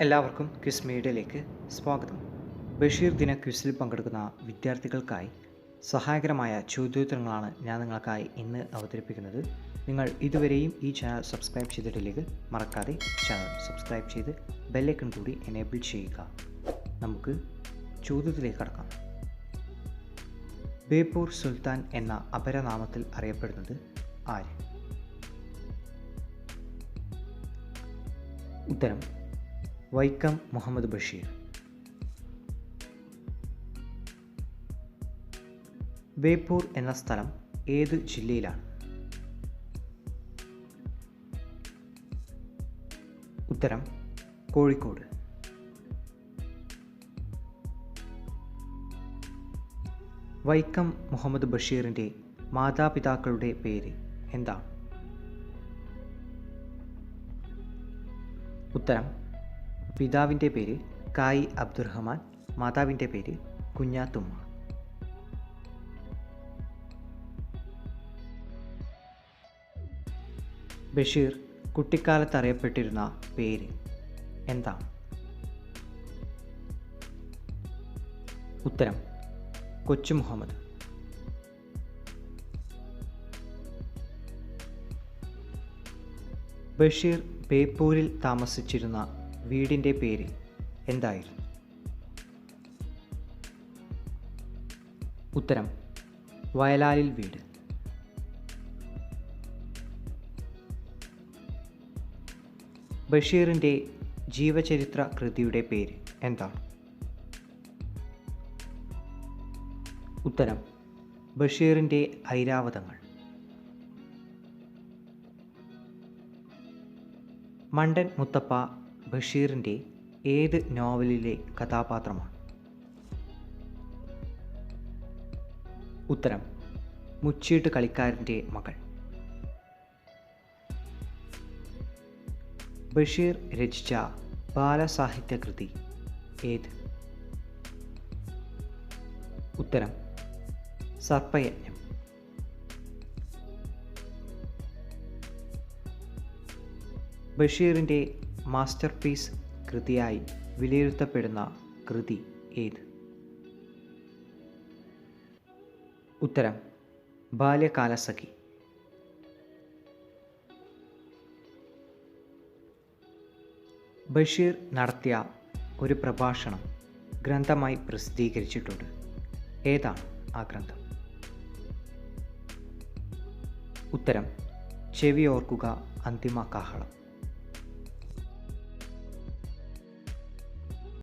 എല്ലാവർക്കും ക്വിസ് മീഡിയയിലേക്ക് സ്വാഗതം. ബഷീർ ദിന ക്വിസിൽ പങ്കെടുക്കുന്ന വിദ്യാർത്ഥികൾക്കായി സഹായകരമായ ചോദ്യോത്തരങ്ങളാണ് ഞാൻ നിങ്ങൾക്കായി ഇന്ന് അവതരിപ്പിക്കുന്നത്. നിങ്ങൾ ഇതുവരെയും ഈ ചാനൽ സബ്സ്ക്രൈബ് ചെയ്തിട്ടില്ലെങ്കിൽ മറക്കാതെ ചാനൽ സബ്സ്ക്രൈബ് ചെയ്ത് ബെല്ലൈക്കൺ കൂടി എനേബിൾ ചെയ്യുക. നമുക്ക് ചോദ്യത്തിലേക്ക് കടക്കാം. ബേപ്പൂർ സുൽത്താൻ എന്ന അപരനാമത്തിൽ അറിയപ്പെടുന്നത് ആര്? ഉത്തരം വൈക്കം മുഹമ്മദ് ബഷീർ. ബേപ്പൂർ എന്ന സ്ഥലം ഏത് ജില്ലയിലാണ്? ഉത്തരം കോഴിക്കോട്. വൈക്കം മുഹമ്മദ് ബഷീറിൻ്റെ മാതാപിതാക്കളുടെ പേര് എന്താണ്? ഉത്തരം പിതാവിൻ്റെ പേര് കായി അബ്ദുറഹ്മാൻ, മാതാവിൻ്റെ പേര് കുഞ്ഞാത്തുമ്മ. ബഷീർ കുട്ടിക്കാലത്ത് അറിയപ്പെട്ടിരുന്ന പേര് എന്താണ്? ഉത്തരം കൊച്ചു മുഹമ്മദ്. ബഷീർ ബേപ്പൂരിൽ താമസിച്ചിരുന്ന വീടിൻ്റെ പേര് എന്തായിരുന്നു? ഉത്തരം വയലാലിൽ വീട്. ബഷീറിൻ്റെ ജീവചരിത്ര കൃതിയുടെ പേര് എന്താണ്? ഉത്തരം ബഷീറിൻ്റെ ഐരാവതങ്ങൾ. മണ്ടൻ മുത്തപ്പ ബഷീറിൻ്റെ ഏത് നോവലിലെ കഥാപാത്രമാണ്? ഉത്തരം മുച്ചീട്ട് കളിക്കാരൻ്റെ മകൾ. ബഷീർ രചിച്ച ബാലസാഹിത്യ കൃതി ഏത്? ഉത്തരം സർപ്പയജ്ഞം. ബഷീറിൻ്റെ മാസ്റ്റർ പീസ് കൃതിയായി വിലയിരുത്തപ്പെടുന്ന കൃതി ഏത്? ഉത്തരം ബാല്യകാലസഖി. ബഷീർ നടത്തിയ ഒരു പ്രഭാഷണം ഗ്രന്ഥമായി പ്രസിദ്ധീകരിച്ചിട്ടുണ്ട്. ഏതാണ് ആ ഗ്രന്ഥം? ഉത്തരം ചെവിയോർക്കുക അന്തിമ കാഹളം.